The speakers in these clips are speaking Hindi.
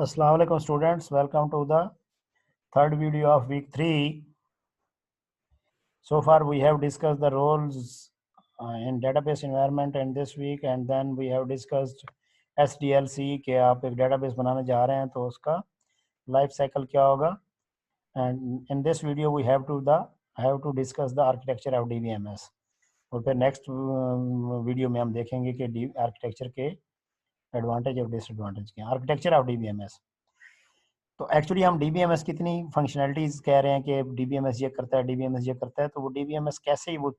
Assalamu alaikum students, welcome to the third video of week 3. So far we have discussed the roles in database environment in this week, and then we have discussed SDLC कि आप एक database बनाने जा रहे हैं तो उसका life cycle क्या होगा, and in this video we have to discuss the architecture of DBMS. और फिर next वीडियो में हम देखेंगे कि आर्किटेक्चर के एडवांटेज और डिसएडवांटेज क्या, आर्किटेक्चर ऑफ DBMS. तो एक्चुअली हम DBMS कितनी फंक्शनैलिटीज कह रहे हैं कि DBMS ये करता है, DBMS ये करता है, तो वो DBMS कैसे ही वो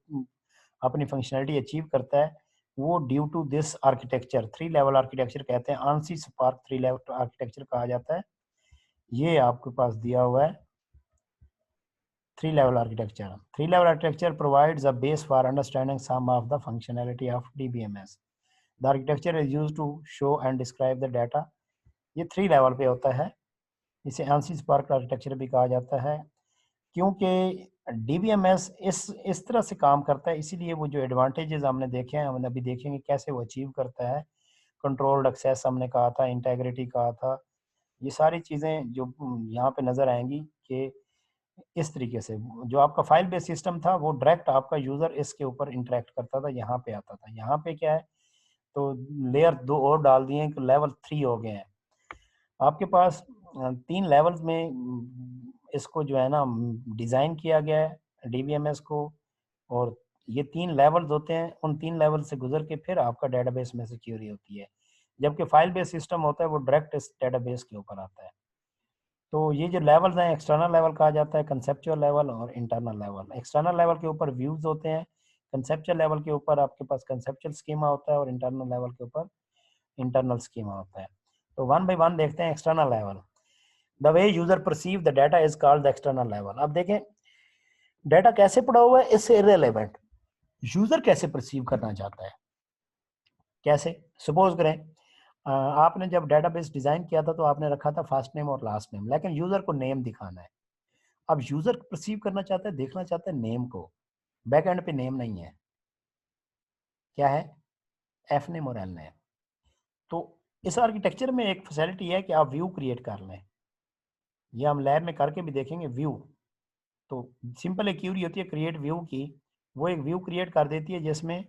अपनी फंक्शनैलिटी अचीव करता है, वो due to this architecture, 3 level architecture कहते हैं, ANSI स्पार्क 3 लेवल आर्किटेक्चर कहा जाता है. ये आपके पास दिया हुआ है 3 level architecture. 3 level architecture provides a base for understanding some of the functionality of DBMS. The architecture is used to show and describe the data. ये 3 level पे होता है, इसे ANSI स्पार्क आर्किटेक्चर भी कहा जाता है, क्योंकि DBMS इस तरह से काम करता है, इसीलिए वो जो एडवांटेजेस हमने देखे हैं, हम अभी देखेंगे कैसे वो अचीव करता है. कंट्रोल्ड एक्सेस हमने कहा था, इंटेग्रिटी कहा था, ये सारी चीज़ें जो यहाँ पे नज़र आएंगी कि इस तरीके से जो आपका फाइल बेस्ड सिस्टम था वो डायरेक्ट आपका यूज़र इसके ऊपर इंटरेक्ट करता था, यहाँ पे आता था. यहाँ पे क्या है, तो लेयर 2 और डाल दिए हैं, लेवल 3 हो गए हैं आपके पास. 3 लेवल्स में इसको जो है ना डिज़ाइन किया गया है DBMS को, और ये 3 लेवल्स होते हैं, उन 3 लेवल से गुजर के फिर आपका डेटाबेस में से क्यूरी होती है, जबकि फाइल बेस्ड सिस्टम होता है वो डायरेक्ट इस डेटाबेस के ऊपर आता है. तो ये जो लेवल्स हैं, एक्सटर्नल लेवल कहा जाता है, कंसेप्चुअल लेवल और इंटरनल लेवल. एक्सटर्नल लेवल के ऊपर व्यूज होते हैं, कंसेप्चुअल लेवल के ऊपर आपके पास कंसेप्चुअल स्कीमा होता है, और इंटरनल लेवल के ऊपर इंटरनल स्कीमा होता है. तो वन बाय वन देखते हैं. External level, the way user perceive the data is called the external level. अब देखें डाटा कैसे पड़ा हुआ है, इससे इररिलेवेंट यूजर कैसे परसीव करना चाहता है. कैसे, सपोज करें आपने जब डेटाबेस डिजाइन किया था तो आपने रखा था फर्स्ट नेम और लास्ट नेम, लेकिन यूजर को नेम दिखाना है. अब यूजर परसीव करना चाहता है, देखना चाहता है नेम को, बैक एंड पे नेम नहीं है, क्या है, एफ नेम और एल नेम. तो इस आर्किटेक्चर में एक फैसिलिटी है कि आप व्यू क्रिएट कर लें, ये हम लैब में करके भी देखेंगे. व्यू तो सिंपल एक क्यूरी होती है क्रिएट व्यू की, वो एक व्यू क्रिएट कर देती है जिसमें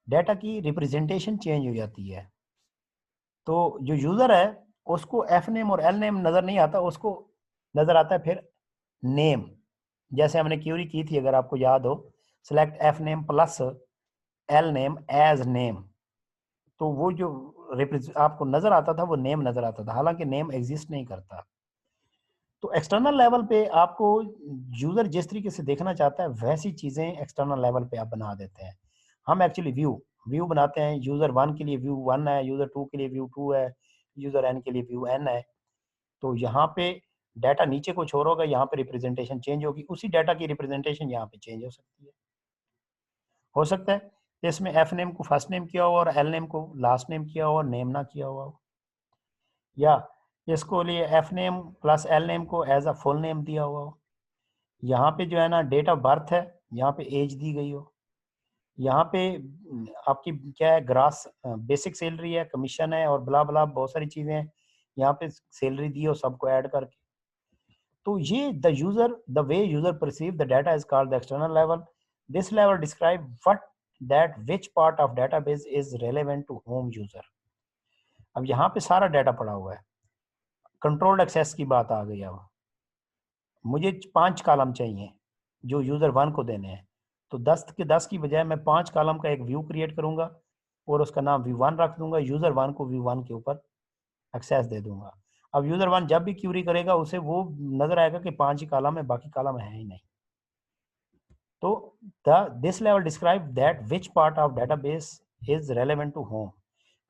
डाटा की रिप्रेजेंटेशन चेंज हो जाती है. तो जो यूजर है उसको एफ नेम और एल नेम नजर नहीं आता, उसको नजर आता है फिर नेम. जैसे हमने क्यूरी की थी, अगर आपको याद हो, select F name plus L name as name, तो वो जो आपको नजर आता था वो नेम नजर आता था, हालांकि नेम एग्जिस्ट नहीं करता. तो एक्सटर्नल लेवल पे आपको यूजर जिस तरीके से देखना चाहता है वैसी चीजें एक्सटर्नल लेवल पे आप बना देते हैं. हम एक्चुअली व्यू बनाते हैं, यूजर 1 के लिए व्यू 1 है, यूजर 2 के लिए व्यू 2 है, यूजर n के लिए व्यू n है. तो यहाँ पे डाटा नीचे कुछ और होगा, यहाँ पे रिप्रेजेंटेशन चेंज होगी, उसी डाटा की रिप्रेजेंटेशन यहाँ पे चेंज हो सकती है. हो सकता है इसमें एफ नेम को फर्स्ट नेम किया हुआ और एल नेम को लास्ट नेम किया हुआ और नेम ना किया हुआ हो, या इसको लिए F name plus L name को एज अ फुल नेम दिया हुआ हो. यहाँ पे जो है ना डेट ऑफ बर्थ है, यहाँ पे एज दी गई हो, यहाँ पे आपकी क्या है, ग्रास बेसिक सैलरी है, कमीशन है और ब्ला ब्ला बहुत सारी चीजें हैं, यहाँ पे सैलरी दी हो सबको ऐड करके. तो ये the way user perceive the data is called the external level. This level describe what that which part of database is relevant to whom user. अब यहाँ पे सारा डाटा पड़ा हुआ है, कंट्रोल्ड एक्सेस की बात आ गई. अब मुझे 5 कॉलम चाहिए जो यूजर 1 को देने हैं, तो 10 के 10 की बजाय मैं 5 कॉलम का एक व्यू क्रिएट करूंगा और उसका नाम व्यू 1 रख दूंगा, यूजर 1 को व्यू 1 के ऊपर एक्सेस दे दूंगा. अब यूजर 1 जब भी क्यूरी करेगा उसे वो नजर आएगा कि 5 ही कॉलम है, बाकी कॉलम है ही नहीं. तो this level describe that which part of database is relevant to home,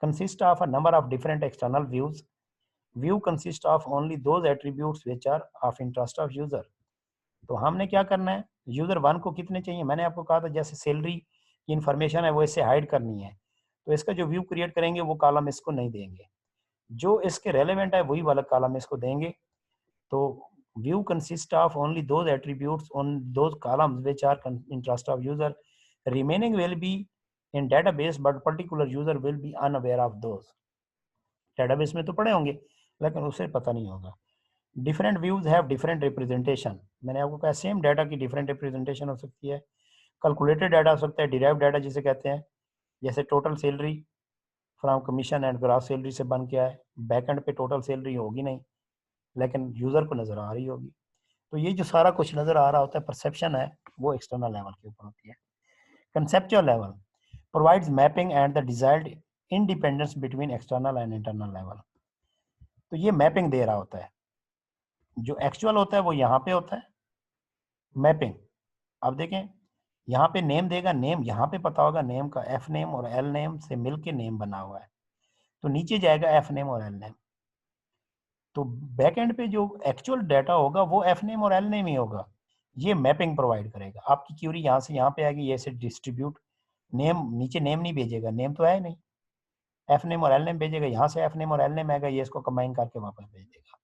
consist of a number of different external views. View consists of only those attributes which are of interest of user. तो हमने क्या करना है, यूजर 1 को कितने चाहिए, मैंने आपको कहा था जैसे सैलरी की इंफॉर्मेशन है वो इससे हाइड करनी है, तो इसका जो व्यू क्रिएट करेंगे वो कॉलम इसको नहीं देंगे, जो इसके रेलेवेंट है वही वाला कॉलम इसको देंगे. तो view consist of only those attributes on those columns which are interest of user. Remaining will be in database but particular user will be unaware of those. Database में तो पड़े होंगे लेकिन उसे पता नहीं होगा। Different views have different representation. मैंने आपको कहा सेम डाटा की डिफरेंट रिप्रेजेंटेशन हो सकती है। कैलकुलेटेड डाटा हो सकता है, डिराइव डाटा जिसे कहते हैं, जैसे total salary from commission and gross salary से बन के आए। बैक एंड पे टोटल सैलरी होगी नहीं, लेकिन यूजर को नजर आ रही होगी। तो ये जो सारा कुछ नजर आ रहा होता है, परसेप्शन है, वो एक्सटर्नल लेवल के ऊपर होती है। Conceptual level provides mapping and the desired independence between external and internal level. तो ये मैपिंग दे रहा होता है। जो एक्चुअल होता है वो यहाँ पे होता है मैपिंग। अब देखें, यहाँ पे नेम देगा, नेम यहाँ पे पता होगा, नेम का एफ नेम और एल नेम से मिलके नेम बना हुआ है, तो नीचे जाएगा एफ नेम और एल नेम। तो बैक एंड पे जो एक्चुअल डाटा होगा वो एफ नेम और एल नेम ही होगा। ये मैपिंग प्रोवाइड करेगा। आपकी क्यूरी यहाँ से यहाँ पे आएगी, ये से डिस्ट्रीब्यूट, नेम नीचे नेम नहीं भेजेगा, नेम तो है नहीं, एफ नेम और एल नेम भेजेगा, यहाँ से एफ नेम और एल नेम आएगा, ये इसको कंबाइन करके वापस भेज देगा।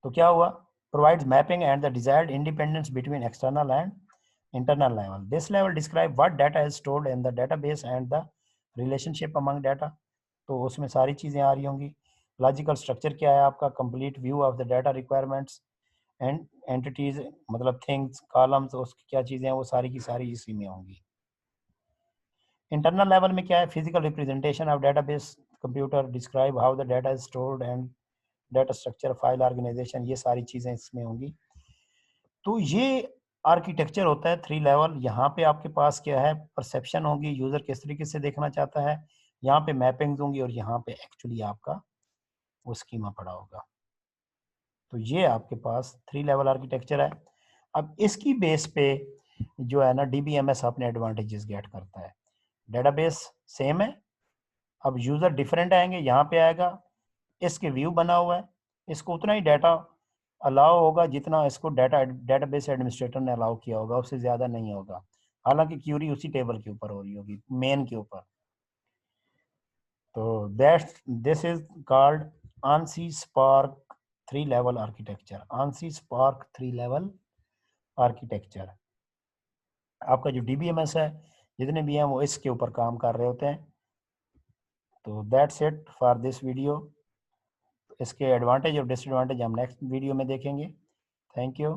तो क्या हुआ, provides mapping and the desired independence between external and internal level. This level describe what data is stored in the database and the relationship among data. तो उसमें सारी चीजें आ रही होंगी। लॉजिकल स्ट्रक्चर क्या है आपका, complete view of the data requirements and entities, मतलब थिंग्स, कॉलम्स, उसकी क्या चीजें हैं, वो सारी की सारी इसी में होंगी। इंटरनल लेवल में क्या है, physical representation of database computer, describe how the data is stored and data structure, file organisation, ये सारी चीजें इसमें होंगी। तो ये आर्किटेक्चर होता है 3 लेवल। यहाँ पे आपके पास क्या है, परसेप्शन होगी, यूजर किस तरीके से देखना चाहता है, यहाँ पे मैपिंग्स होंगी, और यहाँ पे एक्चुअली आपका वो स्कीमा पड़ा होगा। तो ये आपके पास 3 लेवल आर्किटेक्चर है। अब इसकी बेस पे जो है ना, डीबीएमएस अपने एडवांटेजेस गेट करता है। डेटाबेस सेम है, अब यूजर डिफरेंट आएंगे, यहाँ पे आएगा, इसके व्यू बना हुआ है, इसको उतना ही डाटा अलाउ होगा जितना इसको डेटाबेस एडमिनिस्ट्रेटर ने अलाउ किया होगा, उससे ज्यादा नहीं होगा। हालांकि क्यूरी उसी टेबल के ऊपर हो रही होगी, मेन के ऊपर। तो that this is called ANSI Spark 3 level architecture. ANSI Spark 3 level architecture. आपका जो डीबीएमएस है, जितने भी हैं वो इसके ऊपर काम कर रहे होते हैं। तो that's it for this video. इसके एडवांटेज और डिसएडवांटेज हम नेक्स्ट वीडियो में देखेंगे। Thank you.